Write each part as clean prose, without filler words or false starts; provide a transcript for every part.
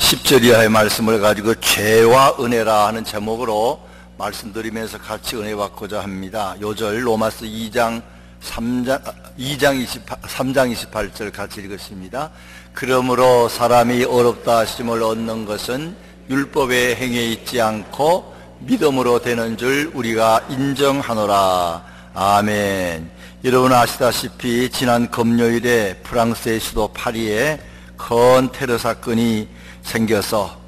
10절 이하의 말씀을 가지고 죄와 은혜라 하는 제목으로 말씀드리면서 같이 은혜 받고자 합니다. 요절 로마서 3장 28절 같이 읽었습니다. 그러므로 사람이 어렵다 하심을 얻는 것은 율법의 행위에 있지 않고 믿음으로 되는 줄 우리가 인정하노라. 아멘. 여러분 아시다시피 지난 금요일에 프랑스의 수도 파리에 큰 테러 사건이 생겨서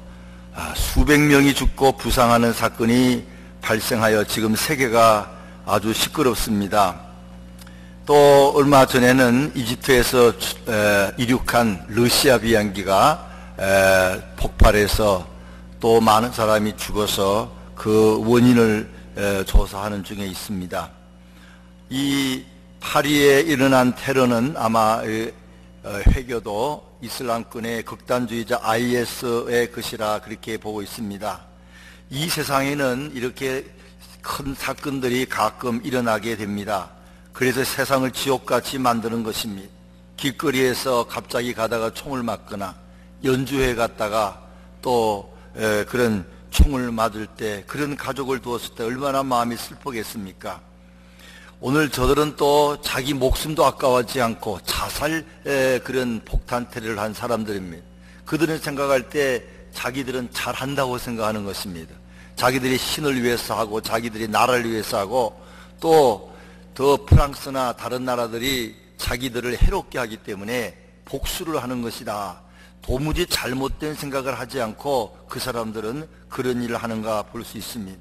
수백 명이 죽고 부상하는 사건이 발생하여 지금 세계가 아주 시끄럽습니다. 또 얼마 전에는 이집트에서 이륙한 러시아 비행기가 폭발해서 또 많은 사람이 죽어서 그 원인을 조사하는 중에 있습니다. 이 파리에 일어난 테러는 아마 회교도 이슬람권의 극단주의자 IS의 것이라 그렇게 보고 있습니다. 이 세상에는 이렇게 큰 사건들이 가끔 일어나게 됩니다. 그래서 세상을 지옥같이 만드는 것입니다. 길거리에서 갑자기 가다가 총을 맞거나 연주회 갔다가 또 그런 총을 맞을 때, 그런 가족을 두었을 때 얼마나 마음이 슬프겠습니까? 오늘 저들은 또 자기 목숨도 아까워하지 않고 자살 그런 폭탄 테러를 한 사람들입니다. 그들은 생각할 때 자기들은 잘한다고 생각하는 것입니다. 자기들이 신을 위해서 하고 자기들이 나라를 위해서 하고 또 더 프랑스나 다른 나라들이 자기들을 해롭게 하기 때문에 복수를 하는 것이다. 도무지 잘못된 생각을 하지 않고 그 사람들은 그런 일을 하는가 볼 수 있습니다.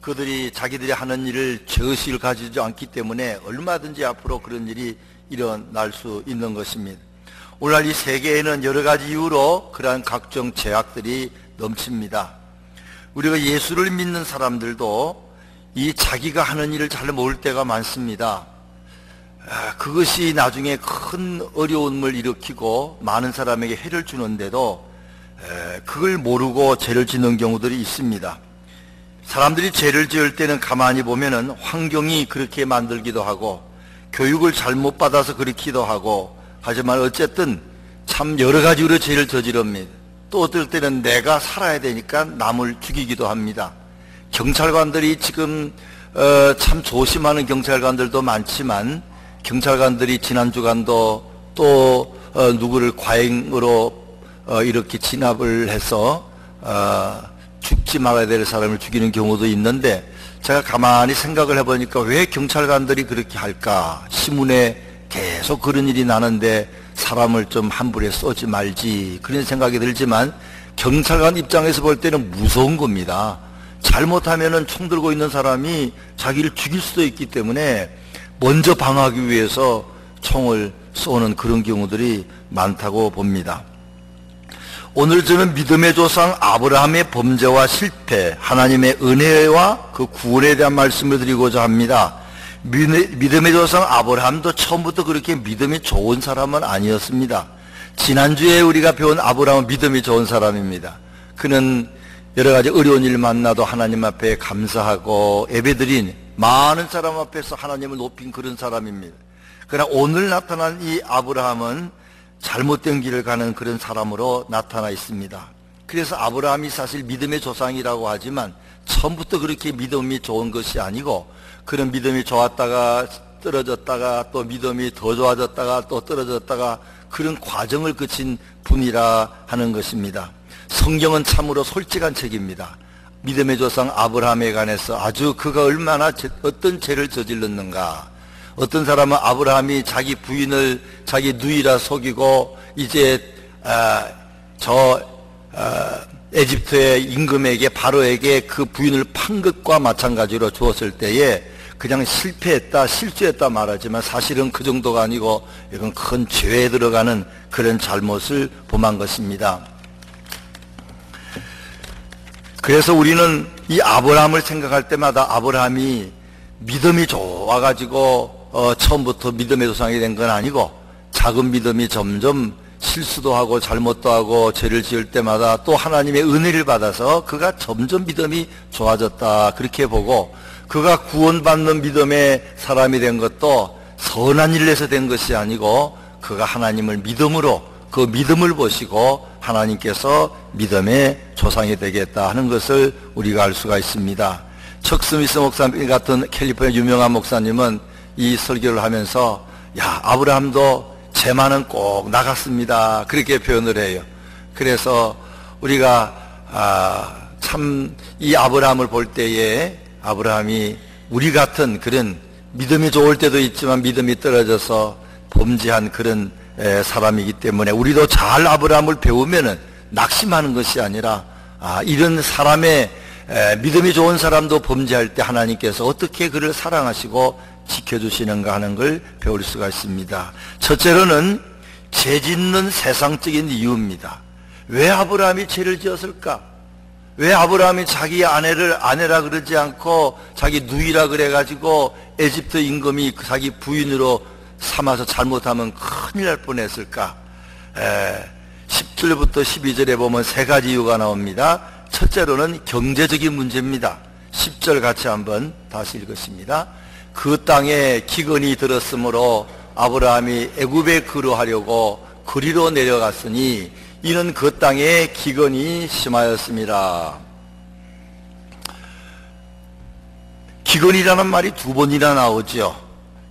그들이 자기들이 하는 일을 죄의식을 가지지 않기 때문에 얼마든지 앞으로 그런 일이 일어날 수 있는 것입니다. 오늘날 이 세계에는 여러 가지 이유로 그러한 각종 죄악들이 넘칩니다. 우리가 예수를 믿는 사람들도 이 자기가 하는 일을 잘 모를 때가 많습니다. 그것이 나중에 큰 어려움을 일으키고 많은 사람에게 해를 주는데도 그걸 모르고 죄를 짓는 경우들이 있습니다. 사람들이 죄를 지을 때는 가만히 보면은 환경이 그렇게 만들기도 하고 교육을 잘못 받아서 그렇기도 하고, 하지만 어쨌든 참 여러 가지로 죄를 저지릅니다. 또 어떨 때는 내가 살아야 되니까 남을 죽이기도 합니다. 경찰관들이 지금 참 조심하는 경찰관들도 많지만, 경찰관들이 지난 주간도 또 누구를 과잉으로 이렇게 진압을 해서 죽지 말아야 될 사람을 죽이는 경우도 있는데, 제가 가만히 생각을 해보니까 왜 경찰관들이 그렇게 할까? 신문에 계속 그런 일이 나는데 사람을 좀 함부로 쏘지 말지, 그런 생각이 들지만 경찰관 입장에서 볼 때는 무서운 겁니다. 잘못하면은 총 들고 있는 사람이 자기를 죽일 수도 있기 때문에 먼저 방어하기 위해서 총을 쏘는 그런 경우들이 많다고 봅니다. 오늘 저는 믿음의 조상 아브라함의 범죄와 실패, 하나님의 은혜와 그 구원에 대한 말씀을 드리고자 합니다. 믿음의 조상 아브라함도 처음부터 그렇게 믿음이 좋은 사람은 아니었습니다. 지난주에 우리가 배운 아브라함은 믿음이 좋은 사람입니다. 그는 여러 가지 어려운 일 만나도 하나님 앞에 감사하고 예배드린, 많은 사람 앞에서 하나님을 높인 그런 사람입니다. 그러나 오늘 나타난 이 아브라함은 잘못된 길을 가는 그런 사람으로 나타나 있습니다. 그래서 아브라함이 사실 믿음의 조상이라고 하지만 처음부터 그렇게 믿음이 좋은 것이 아니고, 그런 믿음이 좋았다가 떨어졌다가 또 믿음이 더 좋아졌다가 또 떨어졌다가 그런 과정을 거친 분이라 하는 것입니다. 성경은 참으로 솔직한 책입니다. 믿음의 조상 아브라함에 관해서 아주 그가 얼마나 어떤 죄를 저질렀는가. 어떤 사람은 아브라함이 자기 부인을 자기 누이라 속이고 이제 에집트의 임금에게, 바로에게 그 부인을 판 것과 마찬가지로 주었을 때에 그냥 실패했다, 실수했다 말하지만 사실은 그 정도가 아니고 이건 큰 죄에 들어가는 그런 잘못을 범한 것입니다. 그래서 우리는 이 아브라함을 생각할 때마다 아브라함이 믿음이 좋아가지고 처음부터 믿음의 조상이 된 건 아니고, 작은 믿음이 점점 실수도 하고 잘못도 하고 죄를 지을 때마다 또 하나님의 은혜를 받아서 그가 점점 믿음이 좋아졌다, 그렇게 보고, 그가 구원받는 믿음의 사람이 된 것도 선한 일을 해서 된 것이 아니고 그가 하나님을 믿음으로 그 믿음을 보시고 하나님께서 믿음의 조상이 되겠다 하는 것을 우리가 알 수가 있습니다. 척 스미스 목사님 같은 캘리포니아 유명한 목사님은 이 설교를 하면서 아브라함도 재만은 꼭 나갔습니다, 그렇게 표현을 해요. 그래서 우리가 참 이 아브라함을 볼 때에 아브라함이 우리 같은 그런 믿음이 좋을 때도 있지만 믿음이 떨어져서 범죄한 그런 사람이기 때문에 우리도 잘 아브라함을 배우면은 낙심하는 것이 아니라 이런 사람의 믿음이 좋은 사람도 범죄할 때 하나님께서 어떻게 그를 사랑하시고 지켜주시는가 하는 걸 배울 수가 있습니다. 첫째로는 죄 짓는 세상적인 이유입니다. 왜 아브라함이 죄를 지었을까? 왜 아브라함이 자기 아내를 아내라 그러지 않고 자기 누이라 그래가지고 에집트 임금이 자기 부인으로 삼아서 잘못하면 큰일 날 뻔했을까? 10절부터 12절에 보면 세 가지 이유가 나옵니다. 첫째로는 경제적인 문제입니다. 10절 같이 한번 다시 읽었습니다. 그 땅에 기근이 들었으므로 아브라함이 애굽에 거류하려고 그리로 내려갔으니 이는 그 땅에 기근이 심하였습니다. 기근이라는 말이 두 번이나 나오죠.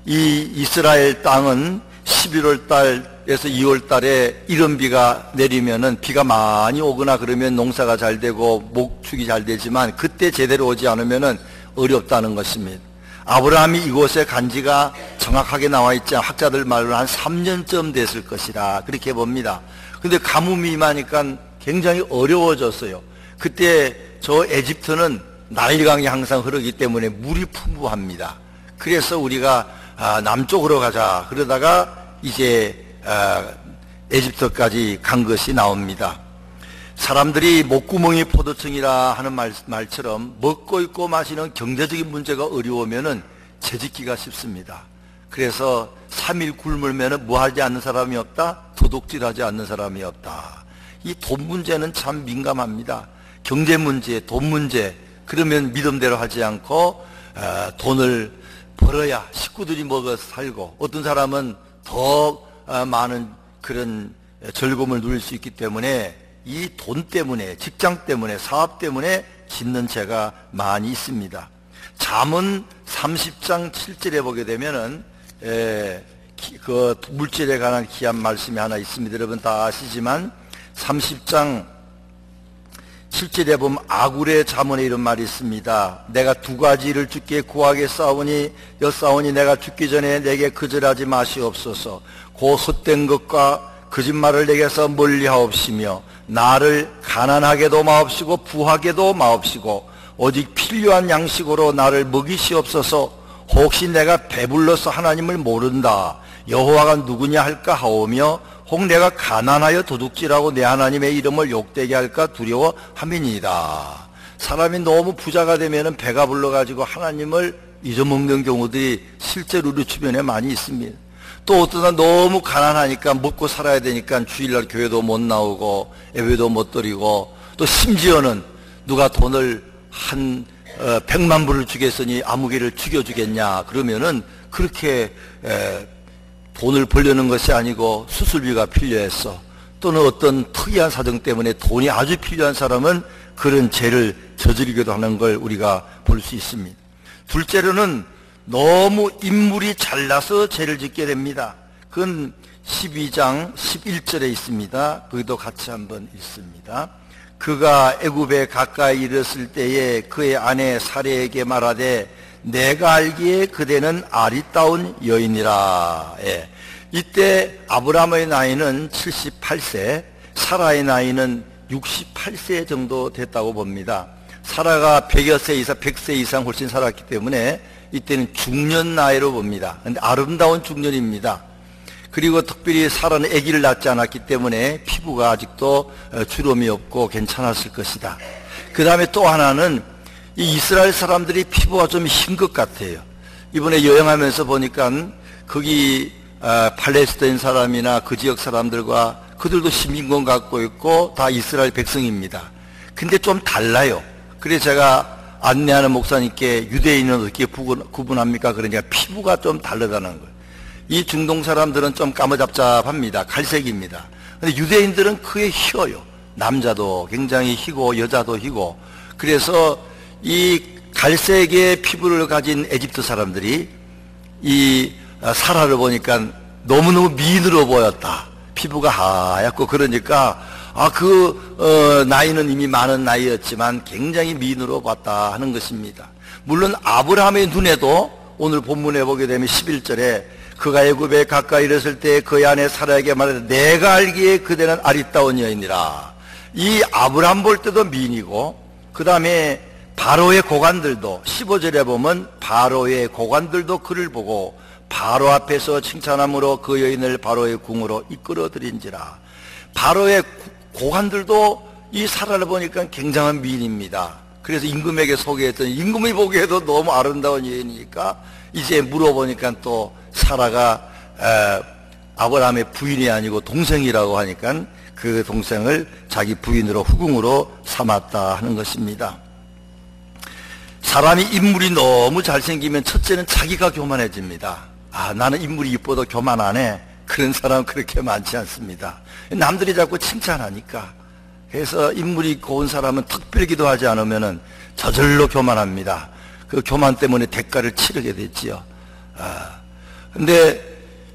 이 이스라엘 땅은 11월 달에서 2월 달에 이른 비가 내리면은 비가 많이 오거나 그러면 농사가 잘 되고 목축이 잘 되지만 그때 제대로 오지 않으면은 어렵다는 것입니다. 아브라함이 이곳에 간 지가 정확하게 나와 있지 않아 학자들 말로 한 3년쯤 됐을 것이라 그렇게 봅니다. 근데 가뭄이 임하니까 굉장히 어려워졌어요. 그때 저 에집트는 나일강이 항상 흐르기 때문에 물이 풍부합니다. 그래서 우리가 남쪽으로 가자 그러다가 이제 에집트까지 간 것이 나옵니다. 사람들이 목구멍이 포도청이라 하는 말처럼 먹고 입고 마시는 경제적인 문제가 어려우면은 재짓기가 쉽습니다. 그래서 3일 굶으면은 뭐 하지 않는 사람이 없다? 도둑질하지 않는 사람이 없다. 이 돈 문제는 참 민감합니다. 경제 문제, 돈 문제, 그러면 믿음대로 하지 않고 돈을 벌어야 식구들이 먹어 살고 어떤 사람은 더 많은 그런 즐거움을 누릴 수 있기 때문에 이 돈 때문에, 직장 때문에, 사업 때문에 짓는 죄가 많이 있습니다. 잠언 30장 7절에 보게 되면은 그 물질에 관한 귀한 말씀이 하나 있습니다. 여러분 다 아시지만 30장 7절에 보면 아굴의 잠언에 이런 말이 있습니다. 내가 두 가지를 주께 구하겠사오니 여사오니 내가 죽기 전에 내게 거절하지 마시옵소서. 그 헛된 것과 거짓말을 내게서 멀리하옵시며 나를 가난하게도 마옵시고 부하게도 마옵시고 오직 필요한 양식으로 나를 먹이시옵소서. 혹시 내가 배불러서 하나님을 모른다 여호와가 누구냐 할까 하오며 혹 내가 가난하여 도둑질하고 내 하나님의 이름을 욕되게 할까 두려워함이니이다. 사람이 너무 부자가 되면 배가 불러가지고 하나님을 잊어먹는 경우들이 실제로 우리 주변에 많이 있습니다. 또 어떤 사람 너무 가난하니까 먹고 살아야 되니까 주일날 교회도 못 나오고 예배도 못 드리고 또 심지어는 누가 돈을 한 100만 불을 주겠으니 아무개를 죽여주겠냐 그러면은 그렇게 돈을 벌려는 것이 아니고 수술비가 필요했어 또는 어떤 특이한 사정 때문에 돈이 아주 필요한 사람은 그런 죄를 저지르기도 하는 걸 우리가 볼 수 있습니다. 둘째로는 너무 인물이 잘나서 죄를 짓게 됩니다. 그건 12장 11절에 있습니다. 거기도 같이 한번 읽습니다. 그가 애굽에 가까이 이르렀을 때에 그의 아내 사레에게 말하되 내가 알기에 그대는 아리따운 여인이라. 이때 아브라함의 나이는 78세, 사라의 나이는 68세 정도 됐다고 봅니다. 사라가 100여 세 이상, 100세 이상 훨씬 살았기 때문에 이때는 중년 나이로 봅니다. 그런데 아름다운 중년입니다. 그리고 특별히 사라는 아기를 낳지 않았기 때문에 피부가 아직도 주름이 없고 괜찮았을 것이다. 그 다음에 또 하나는 이 이스라엘 사람들이 피부가 좀 흰 것 같아요. 이번에 여행하면서 보니까 거기 팔레스타인 사람이나 그 지역 사람들과 그들도 시민권 갖고 있고 다 이스라엘 백성입니다. 근데 좀 달라요. 그래서 제가 안내하는 목사님께 유대인은 어떻게 구분합니까? 그러니까 피부가 좀 다르다는 거예요. 이 중동 사람들은 좀 까무잡잡합니다. 갈색입니다. 근데 유대인들은 크게 희어요. 남자도 굉장히 희고 여자도 희고. 그래서 이 갈색의 피부를 가진 에집트 사람들이 이 사라를 보니까 너무너무 미인으로 보였다. 피부가 하얗고 그러니까 나이는 이미 많은 나이였지만 굉장히 미인으로 봤다 하는 것입니다. 물론 아브라함의 눈에도 오늘 본문에 보게 되면 11절에 그가 애굽에 가까이 이르렀을 때 그의 아내 사라에게 말하되 내가 알기에 그대는 아리따운 여인이라. 이 아브라함 볼 때도 미인이고 그 다음에 바로의 고관들도 15절에 보면 바로의 고관들도 그를 보고 바로 앞에서 칭찬함으로 그 여인을 바로의 궁으로 이끌어들인지라. 바로의 고관들도 이 사라를 보니까 굉장한 미인입니다. 그래서 임금에게 소개했더니 임금이 보기에도 너무 아름다운 여인이니까 이제 물어보니까 또 사라가 아브라함의 부인이 아니고 동생이라고 하니까 그 동생을 자기 부인으로 후궁으로 삼았다 하는 것입니다. 사람이 인물이 너무 잘생기면 첫째는 자기가 교만해집니다. 나는 인물이 이뻐도 교만 안 해. 그런 사람 그렇게 많지 않습니다. 남들이 자꾸 칭찬하니까. 그래서 인물이 고운 사람은 특별기도 하지 않으면 저절로 교만합니다. 그 교만 때문에 대가를 치르게 됐지요. 근데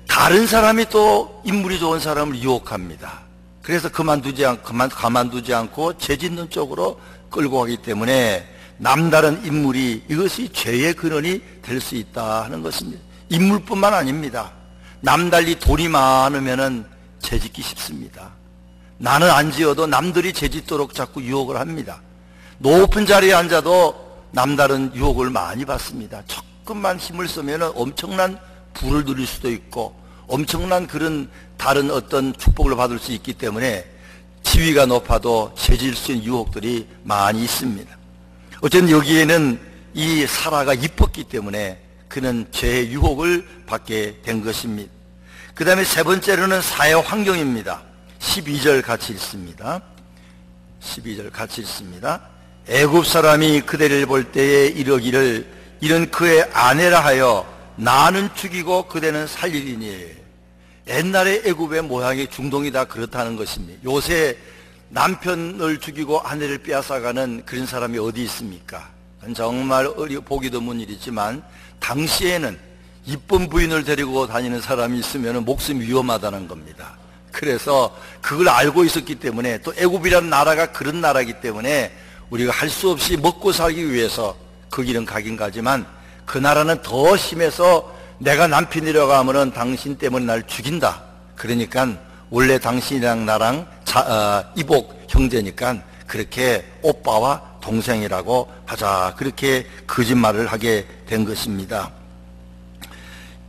다른 사람이 또 인물이 좋은 사람을 유혹합니다. 그래서 가만두지 않고 죄 짓는 쪽으로 끌고 가기 때문에 남다른 인물이 이것이 죄의 근원이 될 수 있다 하는 것입니다. 인물뿐만 아닙니다. 남달리 돈이 많으면 죄 짓기 쉽습니다. 나는 안 지어도 남들이 죄 짓도록 자꾸 유혹을 합니다. 높은 자리에 앉아도 남다른 유혹을 많이 받습니다. 조금만 힘을 쓰면 엄청난 부를 누릴 수도 있고 엄청난 그런 다른 어떤 축복을 받을 수 있기 때문에 지위가 높아도 죄 지을 수 있는 유혹들이 많이 있습니다. 어쨌든 여기에는 이 사라가 이뻤기 때문에 그는 죄의 유혹을 받게 된 것입니다. 그 다음에 세 번째로는 사회 환경입니다. 12절 같이 읽습니다. 12절 같이 읽습니다. 애굽 사람이 그대를 볼 때에 이러기를 이는 그의 아내라 하여 나는 죽이고 그대는 살리리니. 옛날에 애굽의 모양이 중동이 다 그렇다는 것입니다. 요새 남편을 죽이고 아내를 빼앗아가는 그런 사람이 어디 있습니까? 정말 보기 드문 일이지만 당시에는 이쁜 부인을 데리고 다니는 사람이 있으면 목숨이 위험하다는 겁니다. 그래서 그걸 알고 있었기 때문에 또 애굽이라는 나라가 그런 나라이기 때문에 우리가 할 수 없이 먹고 살기 위해서 그 길은 가긴 가지만 그 나라는 더 심해서 내가 남편이라고 하면은 당신 때문에 날 죽인다. 그러니까 원래 당신이랑 나랑 이복 형제니까 그렇게 오빠와 동생이라고 하자. 그렇게 거짓말을 하게 된 것입니다.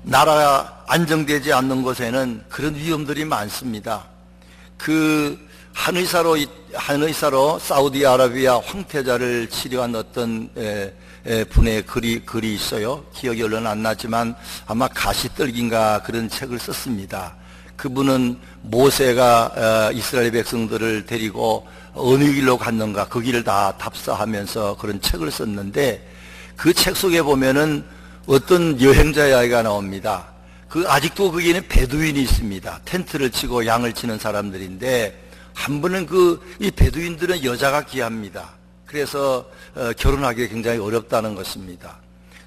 나라가 안정되지 않는 곳에는 그런 위험들이 많습니다. 그 한의사로 사우디아라비아 황태자를 치료한 어떤 분의 글이 있어요. 기억이 얼른 안 나지만 아마 가시떨기인가 그런 책을 썼습니다. 그분은 모세가 이스라엘 백성들을 데리고 어느 길로 갔는가 그 길을 다 답사하면서 그런 책을 썼는데 그 책 속에 보면은 어떤 여행자 이야기가 나옵니다. 아직도 거기에는 베두인이 있습니다. 텐트를 치고 양을 치는 사람들인데 한 번은 이 베두인들은 여자가 귀합니다. 그래서 결혼하기 굉장히 어렵다는 것입니다.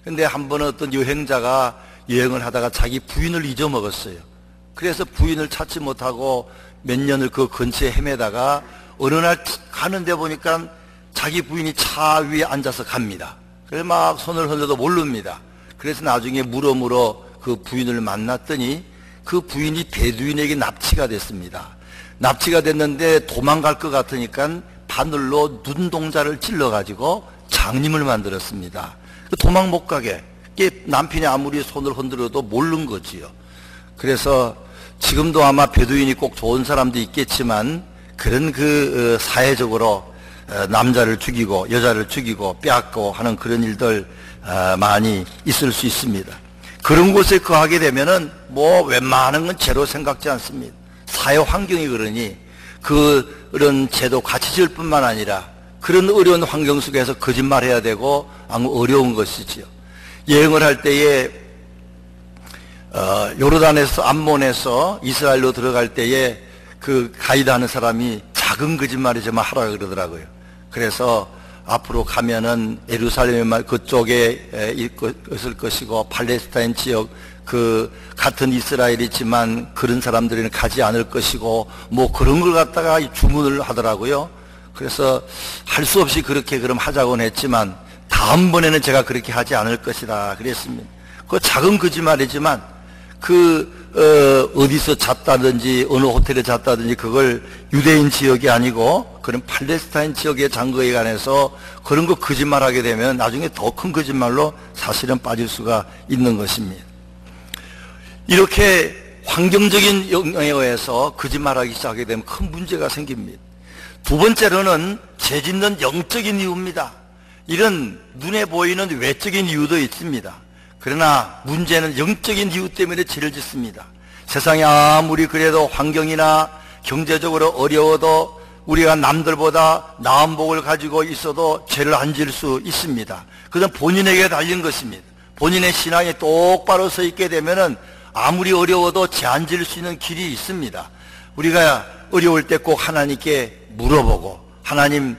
근데 한 번은 어떤 여행자가 여행을 하다가 자기 부인을 잊어먹었어요. 그래서 부인을 찾지 못하고 몇 년을 그 근처에 헤매다가 어느 날 가는데 보니까 자기 부인이 차 위에 앉아서 갑니다. 그래서 막 손을 흔들어도 모릅니다. 그래서 나중에 물어 그 부인을 만났더니 그 부인이 베두인에게 납치가 됐습니다. 납치가 됐는데 도망갈 것 같으니까 바늘로 눈동자를 찔러가지고 장님을 만들었습니다. 도망 못 가게. 남편이 아무리 손을 흔들어도 모르는 거지요. 그래서 지금도 아마 베두인이 꼭 좋은 사람도 있겠지만 그런 사회적으로 남자를 죽이고 여자를 죽이고 빼앗고 하는 그런 일들 많이 있을 수 있습니다. 그런 곳에 거하게 되면은 웬만한 건 죄로 생각지 않습니다. 사회 환경이 그러니 그런 죄도 같이 지을 뿐만 아니라 그런 어려운 환경 속에서 거짓말해야 되고 아무 어려운 것이지요. 여행을 할 때에 요르단에서 암몬에서 이스라엘로 들어갈 때에 그 가이드 하는 사람이 작은 거짓말이지만 하라 그러더라고요. 그래서 앞으로 가면은 예루살렘 그쪽에 있을 것이고 팔레스타인 지역 그 같은 이스라엘이지만 그런 사람들은 가지 않을 것이고 뭐 그런 걸 갖다가 주문을 하더라고요. 그래서 할 수 없이 그렇게 그럼 하자고는 했지만 다음번에는 제가 그렇게 하지 않을 것이다 그랬습니다. 그 작은 거짓말이지만 어디서 잤다든지 어느 호텔에 잤다든지 그걸 유대인 지역이 아니고 그런 팔레스타인 지역의 장거에 관해서 그런 거 거짓말하게 되면 나중에 더 큰 거짓말로 사실은 빠질 수가 있는 것입니다. 이렇게 환경적인 영향에 의해서 거짓말하기 시작하게 되면 큰 문제가 생깁니다. 두 번째로는 죄짓는 영적인 이유입니다. 이런 눈에 보이는 외적인 이유도 있습니다. 그러나 문제는 영적인 이유 때문에 죄를 짓습니다. 세상에 아무리 그래도 환경이나 경제적으로 어려워도 우리가 남들보다 나은 복을 가지고 있어도 죄를 안 지을 수 있습니다. 그건 본인에게 달린 것입니다. 본인의 신앙이 똑바로 서 있게 되면은 아무리 어려워도 죄 안 지을 수 있는 길이 있습니다. 우리가 어려울 때 꼭 하나님께 물어보고, 하나님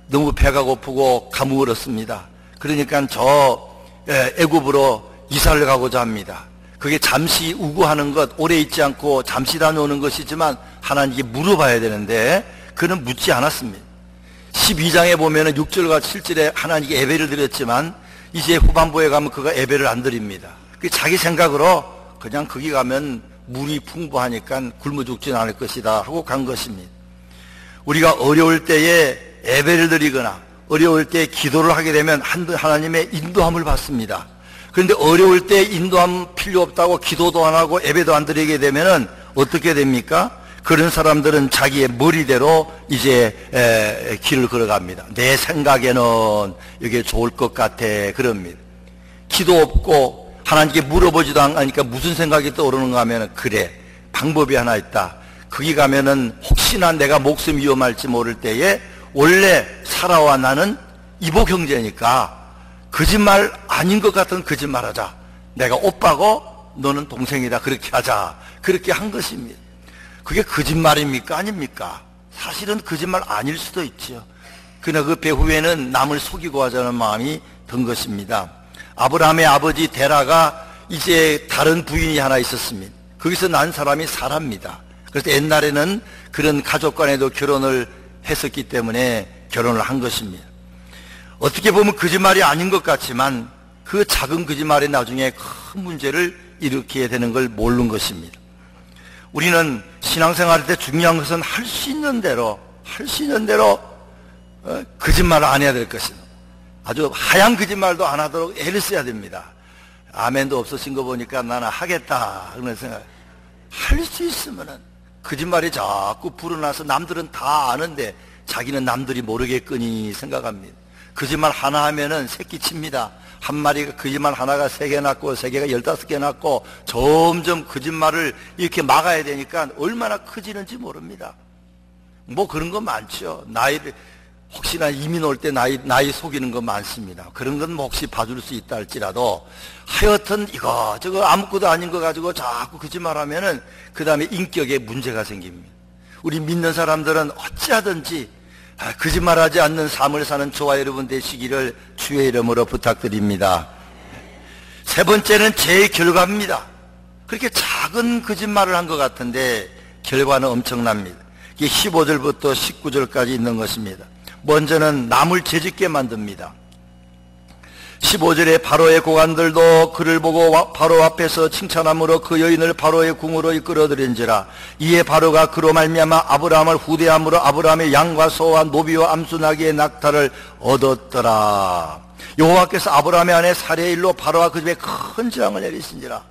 너무 배가 고프고 가뭄을 얻습니다. 그러니까 저 애굽으로 이사를 가고자 합니다. 그게 잠시 우구하는 것, 오래 있지 않고 잠시 다녀오는 것이지만 하나님께 물어봐야 되는데 그는 묻지 않았습니다. 12장에 보면은 6절과 7절에 하나님께 예배를 드렸지만 이제 후반부에 가면 그가 예배를 안 드립니다. 자기 생각으로 그냥 거기 가면 물이 풍부하니까 굶어 죽지는 않을 것이다 하고 간 것입니다. 우리가 어려울 때에 예배를 드리거나 어려울 때 기도를 하게 되면 하나님의 인도함을 받습니다. 그런데 어려울 때 인도함 필요 없다고 기도도 안 하고 예배도 안 드리게 되면은 어떻게 됩니까? 그런 사람들은 자기의 머리대로 이제 길을 걸어갑니다. 내 생각에는 이게 좋을 것 같아 그럽니다. 기도 없고 하나님께 물어보지도 않으니까 무슨 생각이 떠오르는가 하면 그래 방법이 하나 있다. 거기 가면은 혹시나 내가 목숨 위험할지 모를 때에 원래 사라와 나는 이복 형제니까 거짓말 아닌 것 같은 거짓말 하자. 내가 오빠고 너는 동생이다. 그렇게 하자. 그렇게 한 것입니다. 그게 거짓말입니까? 아닙니까? 사실은 거짓말 아닐 수도 있죠. 그러나 그 배후에는 남을 속이고 하자는 마음이 든 것입니다. 아브라함의 아버지 데라가 이제 다른 부인이 하나 있었습니다. 거기서 난 사람이 사라입니다. 그래서 옛날에는 그런 가족 간에도 결혼을 했었기 때문에 결혼을 한 것입니다. 어떻게 보면 거짓말이 아닌 것 같지만 그 작은 거짓말이 나중에 큰 문제를 일으키게 되는 걸 모르는 것입니다. 우리는 신앙생활 때 중요한 것은 할 수 있는 대로 거짓말을 안 해야 될 것입니다. 아주 하얀 거짓말도 안 하도록 애를 써야 됩니다. 아멘도 없으신 거 보니까 나는 하겠다 그런 생각. 할 수 있으면은 거짓말이 자꾸 불어나서 남들은 다 아는데 자기는 남들이 모르겠거니 생각합니다. 거짓말 하나 하면은 새끼 칩니다. 한 마리가 거짓말 하나가 3개 낳고 3개가 15개 낳고 점점 거짓말을 이렇게 막아야 되니까 얼마나 커지는지 모릅니다. 뭐 그런 거 많죠. 혹시나 이민 올 때 나이 속이는 거 많습니다. 그런 건 뭐 혹시 봐줄 수 있다 할지라도 하여튼 이거 저거 아무것도 아닌 거 가지고 자꾸 거짓말하면은 그 다음에 인격에 문제가 생깁니다. 우리 믿는 사람들은 어찌하든지 거짓말하지 않는 삶을 사는 저와 여러분 되시기를 주의 이름으로 부탁드립니다. 세 번째는 제 결과입니다. 그렇게 작은 거짓말을 한 것 같은데 결과는 엄청납니다. 이게 15절부터 19절까지 있는 것입니다. 먼저는 남을 죄짓게 만듭니다. 15절에 바로의 고관들도 그를 보고 바로 앞에서 칭찬함으로 그 여인을 바로의 궁으로 이끌어들인지라. 이에 바로가 그로 말미암아 아브라함을 후대함으로 아브라함의 양과 소와 노비와 암수나귀의 낙타를 얻었더라. 여호와께서 아브라함의 아내 사레의 일로 바로와 그 집에 큰 재앙을 내리신지라.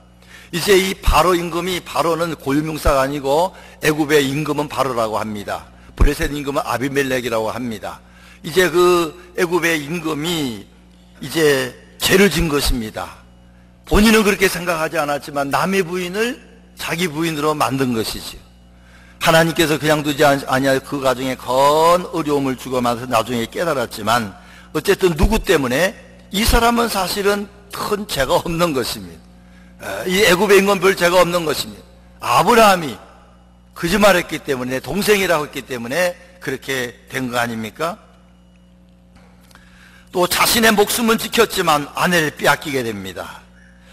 이제 이 바로 임금이, 바로는 고유명사가 아니고 애굽의 임금은 바로라고 합니다. 브레셋 임금은 아비멜렉이라고 합니다. 이제 그 애굽의 임금이 이제 죄를 진 것입니다. 본인은 그렇게 생각하지 않았지만 남의 부인을 자기 부인으로 만든 것이죠. 하나님께서 그냥 두지 아니하 그 가정에 큰 어려움을 주고만서 나중에 깨달았지만 어쨌든 누구 때문에? 이 사람은 사실은 큰 죄가 없는 것입니다. 이 애굽의 임금은 별 죄가 없는 것입니다. 아브라함이 거짓말했기 때문에, 내 동생이라고 했기 때문에 그렇게 된 거 아닙니까? 또 자신의 목숨은 지켰지만 아내를 빼앗기게 됩니다.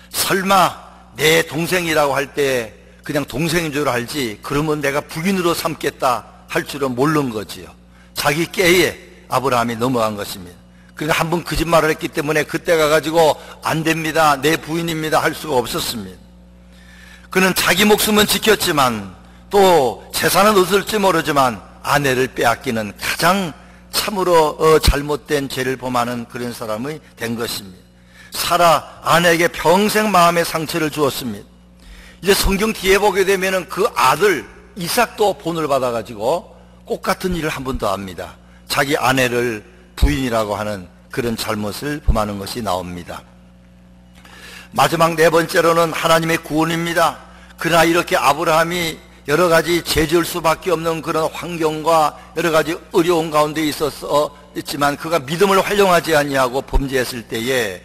설마 내 동생이라고 할 때 그냥 동생인 줄 알지, 그러면 내가 부인으로 삼겠다 할 줄은 모르는 거지요. 자기 깨에 아브라함이 넘어간 것입니다. 그러니까 한 번 거짓말을 했기 때문에 그때 가가지고 안 됩니다, 내 부인입니다 할 수가 없었습니다. 그는 자기 목숨은 지켰지만 또 재산은 얻을지 모르지만 아내를 빼앗기는 가장 참으로 잘못된 죄를 범하는 그런 사람이 된 것입니다. 사라 아내에게 평생 마음의 상처를 주었습니다. 이제 성경 뒤에 보게 되면은 그 아들 이삭도 본을 받아가지고 똑같은 일을 한 번 더 합니다. 자기 아내를 부인이라고 하는 그런 잘못을 범하는 것이 나옵니다. 마지막 네 번째로는 하나님의 구원입니다. 그러나 이렇게 아브라함이 여러 가지 죄 지을 수밖에 없는 그런 환경과 여러 가지 어려운 가운데 있지만 그가 믿음을 활용하지 아니하고 범죄했을 때에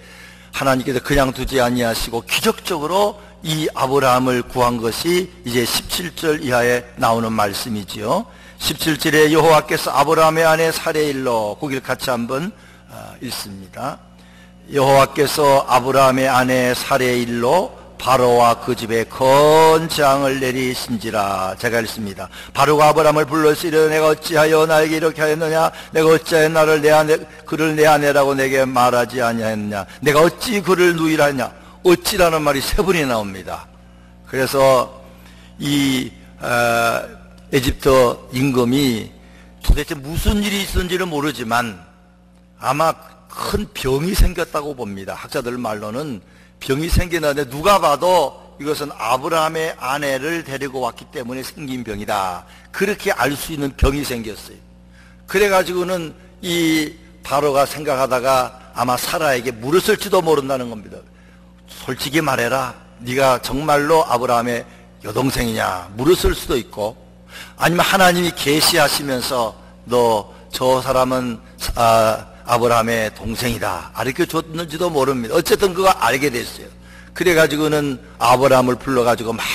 하나님께서 그냥 두지 아니하시고 기적적으로 이 아브라함을 구한 것이 이제 17절 이하에 나오는 말씀이지요. 17절에 여호와께서 아브라함의 아내 사레일로, 거기를 같이 한번 읽습니다. 여호와께서 아브라함의 아내 사레일로 바로와 그 집에 큰 재앙을 내리신지라. 제가 읽습니다. 바로가 아브라함을 불러서 이르되 내가 어찌하여 나에게 이렇게 하였느냐? 내가 어찌하여 그를 내 아내라고 내게 말하지 아니하였느냐? 내가 어찌 그를 누이라냐? 어찌라는 말이 세 번이 나옵니다. 그래서 이 에집트 임금이 도대체 무슨 일이 있었는지는 모르지만 아마 큰 병이 생겼다고 봅니다. 학자들 말로는 병이 생겼는데 누가 봐도 이것은 아브라함의 아내를 데리고 왔기 때문에 생긴 병이다, 그렇게 알 수 있는 병이 생겼어요. 그래가지고는 이 바로가 생각하다가 아마 사라에게 물었을지도 모른다는 겁니다. 솔직히 말해라, 네가 정말로 아브라함의 여동생이냐 물었을 수도 있고, 아니면 하나님이 계시하시면서 너 저 사람은 아브라함의 동생이다 알게 줬는지도 모릅니다. 어쨌든 그가 알게 됐어요. 그래가지고는 아브라함을 불러가지고 막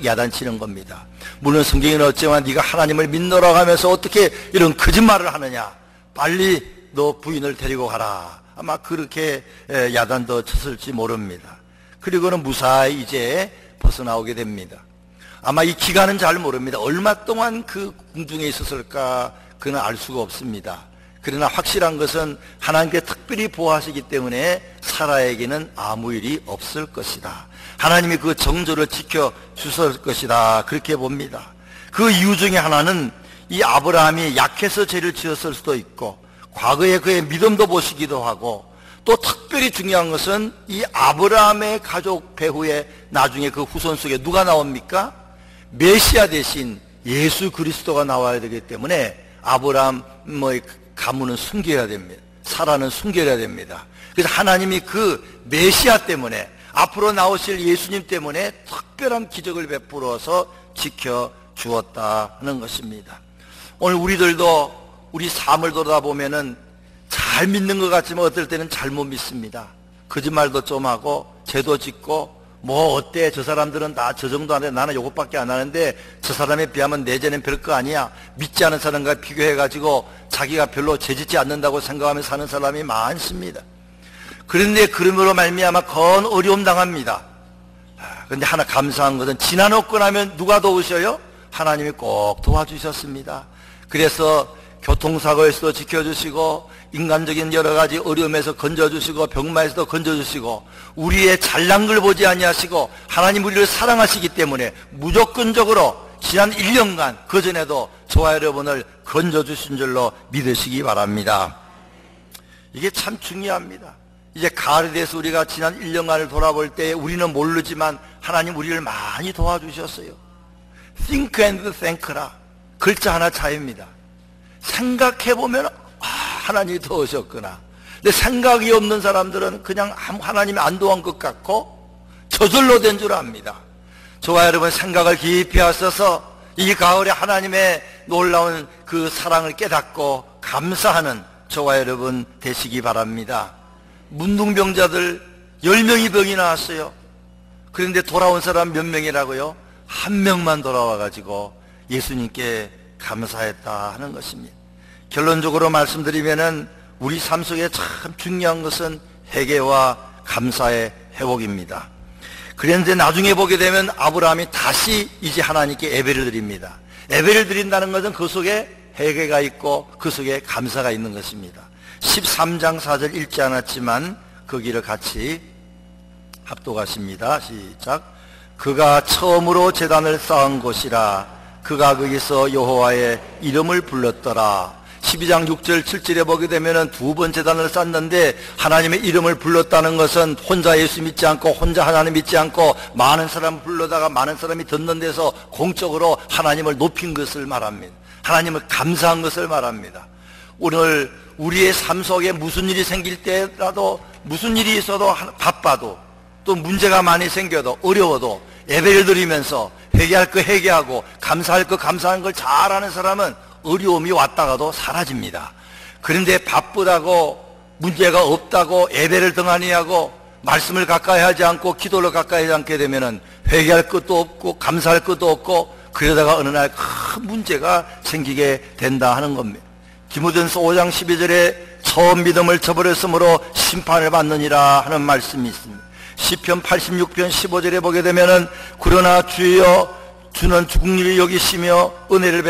야단치는 겁니다. 물론 성경에는 어쩌면 네가 하나님을 믿노라고 하면서 어떻게 이런 거짓말을 하느냐, 빨리 너 부인을 데리고 가라, 아마 그렇게 야단도 쳤을지 모릅니다. 그리고는 무사히 이제 벗어나오게 됩니다. 아마 이 기간은 잘 모릅니다. 얼마 동안 그 궁중에 있었을까 그는 알 수가 없습니다. 그러나 확실한 것은 하나님께 특별히 보호하시기 때문에 사라에게는 아무 일이 없을 것이다, 하나님이 그 정조를 지켜주실 것이다, 그렇게 봅니다. 그 이유 중에 하나는 이 아브라함이 약해서 죄를 지었을 수도 있고, 과거에 그의 믿음도 보시기도 하고, 또 특별히 중요한 것은 이 아브라함의 가족 배후에 나중에 그 후손 속에 누가 나옵니까? 메시아 대신 예수 그리스도가 나와야 되기 때문에 아브라함의 가문은 숨겨야 됩니다. 사라는 숨겨야 됩니다. 그래서 하나님이 그 메시아 때문에, 앞으로 나오실 예수님 때문에 특별한 기적을 베풀어서 지켜주었다는 것입니다. 오늘 우리들도 우리 삶을 돌아보면은 잘 믿는 것 같지만 어떨 때는 잘못 믿습니다. 거짓말도 좀 하고 죄도 짓고, 뭐 어때, 저 사람들은 다 저 정도 하는데 나는 요것밖에 안 하는데 저 사람에 비하면 내 죄는 별거 아니야, 믿지 않은 사람과 비교해가지고 자기가 별로 죄 짓지 않는다고 생각하며 사는 사람이 많습니다. 그런데 그러므로 말미암아 건 어려움 당합니다. 그런데 하나 감사한 것은 지나놓고 나면 누가 도우셔요? 하나님이 꼭 도와주셨습니다. 그래서 교통사고에서도 지켜주시고, 인간적인 여러 가지 어려움에서 건져주시고, 병마에서도 건져주시고, 우리의 잘난 걸 보지 아니하시고 하나님 우리를 사랑하시기 때문에 무조건적으로 지난 1년간 그전에도 저와 여러분을 건져주신 줄로 믿으시기 바랍니다. 이게 참 중요합니다. 이제 가을에 대해서 우리가 지난 1년간을 돌아볼 때 우리는 모르지만 하나님 우리를 많이 도와주셨어요. Think and thank라, 글자 하나 차이입니다. 생각해보면 하나님이 도우셨구나. 근데 생각이 없는 사람들은 그냥 하나님이 안 도운 것 같고 저절로 된 줄 압니다. 저와 여러분 생각을 깊이 하셔서 이 가을에 하나님의 놀라운 그 사랑을 깨닫고 감사하는 저와 여러분 되시기 바랍니다. 문둥병자들 10명이 병이 나왔어요. 그런데 돌아온 사람 몇 명이라고요? 1명만 돌아와가지고 예수님께 감사했다 하는 것입니다. 결론적으로 말씀드리면은 우리 삶 속에 참 중요한 것은 회개와 감사의 회복입니다. 그런데 나중에 보게 되면 아브라함이 다시 이제 하나님께 예배를 드립니다. 예배를 드린다는 것은 그 속에 회개가 있고 그 속에 감사가 있는 것입니다. 13장 4절 읽지 않았지만 거기를 같이 합독하십니다. 시작. 그가 처음으로 제단을 쌓은 곳이라 그가 거기서 여호와의 이름을 불렀더라. 12장 6절 7절에 보게 되면 두 번 제단을 쌓는데 하나님의 이름을 불렀다는 것은 혼자 예수 믿지 않고 혼자 하나님 믿지 않고 많은 사람 불러다가 많은 사람이 듣는 데서 공적으로 하나님을 높인 것을 말합니다. 하나님을 감사한 것을 말합니다. 오늘 우리의 삶 속에 무슨 일이 생길 때라도 무슨 일이 있어도 바빠도 또 문제가 많이 생겨도 어려워도 예배를 드리면서 회개할 거 회개하고 감사할 거 감사하는 걸 잘하는 사람은 어려움이 왔다가도 사라집니다. 그런데 바쁘다고 문제가 없다고 예배를 등한히 하고 말씀을 가까이 하지 않고 기도를 가까이 하지 않게 되면 회개할 것도 없고 감사할 것도 없고 그러다가 어느 날 큰 문제가 생기게 된다 하는 겁니다. 디모데전서 5장 12절에 처음 믿음을 저버렸으므로 심판을 받느니라 하는 말씀이 있습니다. 시편 86편 15절에 보게 되면은 그러나 주여 주는 죽은 일을 여기시며 은혜를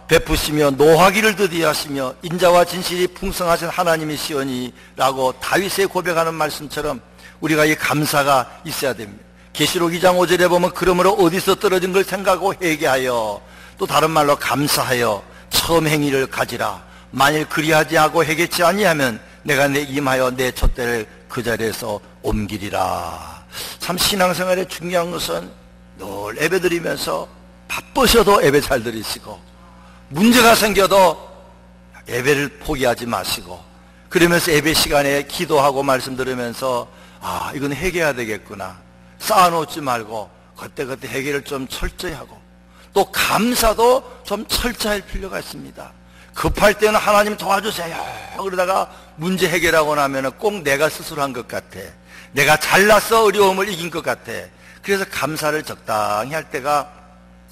베푸시며 노하기를 더디하시며 인자와 진실이 풍성하신 하나님이시오니 라고 다윗의 고백하는 말씀처럼 우리가 이 감사가 있어야 됩니다. 계시록 2장 5절에 보면 그러므로 어디서 떨어진 걸 생각하고 회개하여 또 다른 말로 감사하여 처음 행위를 가지라. 만일 그리하지 하고 회개치 아니하면 내가 내 임하여 내 촛대를 그 자리에서 옮기리라. 참 신앙생활에 중요한 것은 늘 예배드리면서 바쁘셔도 예배 잘 드리시고 문제가 생겨도 예배를 포기하지 마시고 그러면서 예배 시간에 기도하고 말씀 들으면서 아 이건 회개해야 되겠구나 쌓아놓지 말고 그때그때 회개를 좀 철저히 하고 또 감사도 좀 철저할 필요가 있습니다. 급할 때는 하나님 도와주세요 그러다가 문제 해결하고 나면 꼭 내가 스스로 한 것 같아. 내가 잘나서 어려움을 이긴 것 같아. 그래서 감사를 적당히 할 때가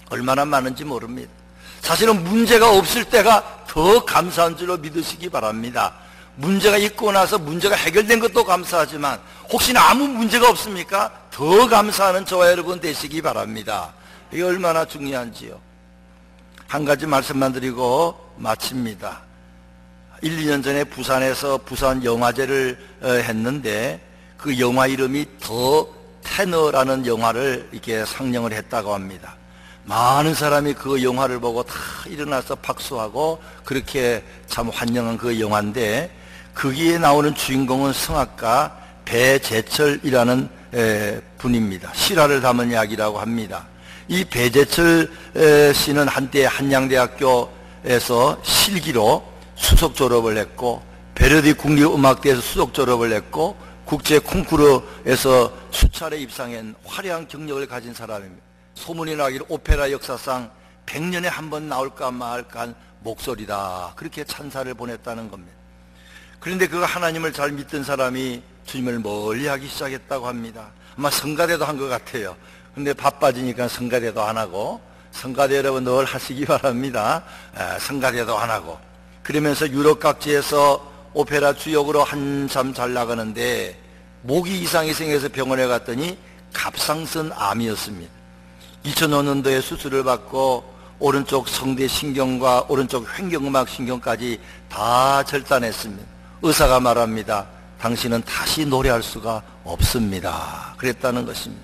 얼마나 많은지 모릅니다. 사실은 문제가 없을 때가 더 감사한 줄로 믿으시기 바랍니다. 문제가 있고 나서 문제가 해결된 것도 감사하지만 혹시나 아무 문제가 없습니까? 더 감사하는 저와 여러분 되시기 바랍니다. 이게 얼마나 중요한지요. 한 가지 말씀만 드리고 마칩니다. 1, 2년 전에 부산에서 부산 영화제를 했는데 그 영화 이름이 더 테너라는 영화를 이렇게 상영을 했다고 합니다. 많은 사람이 그 영화를 보고 다 일어나서 박수하고 그렇게 참 환영한 그 영화인데 거기에 나오는 주인공은 성악가 배재철이라는 분입니다. 실화를 담은 이야기라고 합니다. 이 배재철 씨는 한때 한양대학교에서 실기로 수석 졸업을 했고 베르디 국립음악대에서 수석 졸업을 했고 국제 콩쿠르에서 수차례 입상한 화려한 경력을 가진 사람입니다. 소문이 나기를 오페라 역사상 100년에 한 번 나올까 말까 한 목소리다 그렇게 찬사를 보냈다는 겁니다. 그런데 그가 하나님을 잘 믿던 사람이 주님을 멀리하기 시작했다고 합니다. 아마 성가대도 한 것 같아요. 근데 바빠지니까 성가대도 안 하고 성가대 여러분 늘 하시기 바랍니다. 성가대도 안 하고 그러면서 유럽 각지에서 오페라 주역으로 한참 잘 나가는데 모기 이상이 생겨서 병원에 갔더니 갑상선 암이었습니다. 2005년도에 수술을 받고 오른쪽 성대 신경과 오른쪽 횡격막 신경까지 다 절단했습니다. 의사가 말합니다. 당신은 다시 노래할 수가 없습니다. 그랬다는 것입니다.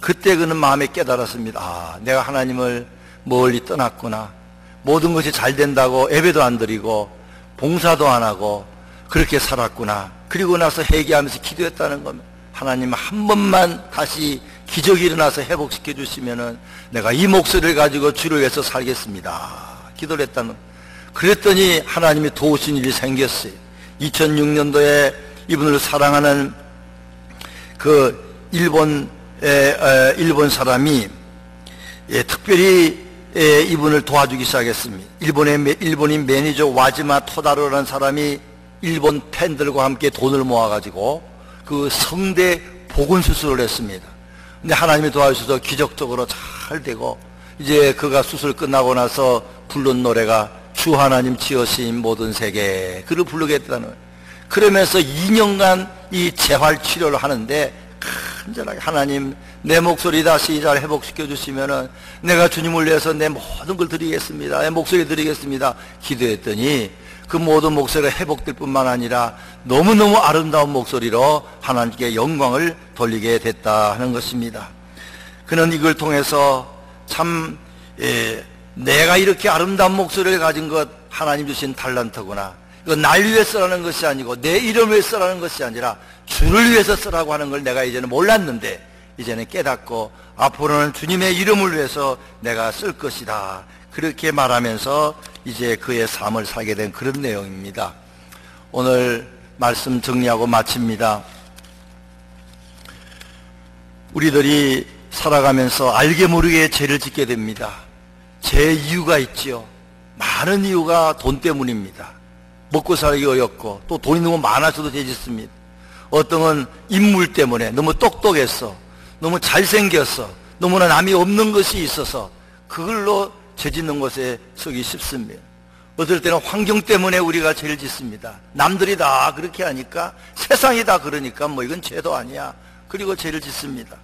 그때 그는 마음에 깨달았습니다. 아, 내가 하나님을 멀리 떠났구나. 모든 것이 잘 된다고 예배도 안 드리고 봉사도 안 하고 그렇게 살았구나. 그리고 나서 회개하면서 기도했다는 겁니다. 하나님 한 번만 다시 기적이 일어나서 회복시켜 주시면은 내가 이 목소리를 가지고 주를 위해서 살겠습니다. 기도를 했다는. 그랬더니 하나님이 도우신 일이 생겼어요. 2006년도에 이분을 사랑하는 그 일본 사람이 특별히 이분을 도와주기 시작했습니다. 일본인 매니저 와지마 토다로라는 사람이 일본 팬들과 함께 돈을 모아가지고 그 성대 복원 수술을 했습니다. 근데 하나님이 도와주셔서 기적적으로 잘 되고 이제 그가 수술 끝나고 나서 부른 노래가 주 하나님 지으신 모든 세계, 그를 부르겠다는 거예요. 그러면서 2년간 이 재활 치료를 하는데 간절하게 하나님 내 목소리 다시 잘 회복시켜 주시면은 내가 주님을 위해서 내 모든 걸 드리겠습니다. 내 목소리 드리겠습니다. 기도했더니 그 모든 목소리가 회복될 뿐만 아니라 너무너무 아름다운 목소리로 하나님께 영광을 돌리게 됐다 하는 것입니다. 그는 이걸 통해서 참 내가 이렇게 아름다운 목소리를 가진 것 하나님 주신 달란트구나. 이거 날 위해 쓰라는 것이 아니고 내 이름을 위해 쓰라는 것이 아니라 주를 위해서 쓰라고 하는 걸 내가 이제는 몰랐는데 이제는 깨닫고 앞으로는 주님의 이름을 위해서 내가 쓸 것이다. 그렇게 말하면서 이제 그의 삶을 살게 된 그런 내용입니다. 오늘 말씀 정리하고 마칩니다. 우리들이 살아가면서 알게 모르게 죄를 짓게 됩니다. 죄 이유가 있지요. 많은 이유가 돈 때문입니다. 먹고 살기 어렵고 또 돈이 너무 많아서도 죄 짓습니다. 어떤 건 인물 때문에 너무 똑똑했어, 너무 잘생겼어, 너무나 남이 없는 것이 있어서 그걸로 죄 짓는 것에 서기 쉽습니다. 어떨 때는 환경 때문에 우리가 죄를 짓습니다. 남들이 다 그렇게 하니까, 세상이 다 그러니까 뭐 이건 죄도 아니야. 그리고 죄를 짓습니다.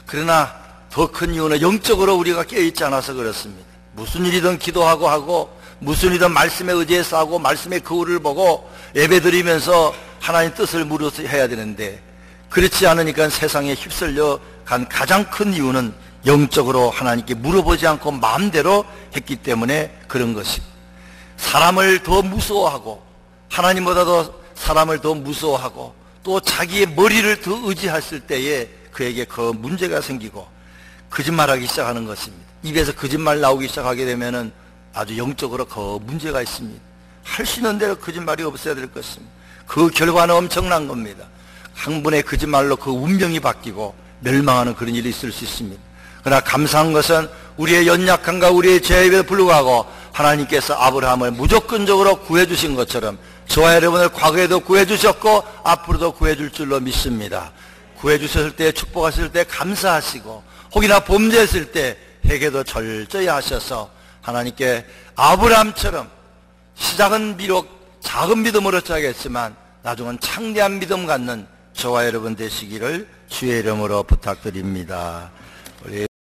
그러나 더 큰 이유는 영적으로 우리가 깨어있지 않아서 그렇습니다. 무슨 일이든 기도하고 하고 무슨 일이든 말씀에 의지해서 하고 말씀의 거울을 보고 예배드리면서 하나님 뜻을 물어서 해야 되는데 그렇지 않으니까 세상에 휩쓸려 간 가장 큰 이유는 영적으로 하나님께 물어보지 않고 마음대로 했기 때문에 그런 것입니다. 사람을 더 무서워하고 하나님보다도 사람을 더 무서워하고 또 자기의 머리를 더 의지했을 때에 그에게 그 문제가 생기고 거짓말하기 시작하는 것입니다. 입에서 거짓말 나오기 시작하게 되면은 아주 영적으로 그 문제가 있습니다. 할 수 있는 대로 거짓말이 없어야 될 것입니다. 그 결과는 엄청난 겁니다. 한 번의 거짓말로 그 운명이 바뀌고 멸망하는 그런 일이 있을 수 있습니다. 그러나 감사한 것은 우리의 연약함과 우리의 죄에 불구하고 하나님께서 아브라함을 무조건적으로 구해주신 것처럼 저와 여러분을 과거에도 구해주셨고 앞으로도 구해줄 줄로 믿습니다. 구해주셨을 때, 축복하실 때 감사하시고 혹이나 범죄했을 때 회개도 철저히 하셔서 하나님께 아브라함처럼 시작은 비록 작은 믿음으로 시작했지만 나중은 창대한 믿음 갖는 저와 여러분 되시기를 주의 이름으로 부탁드립니다.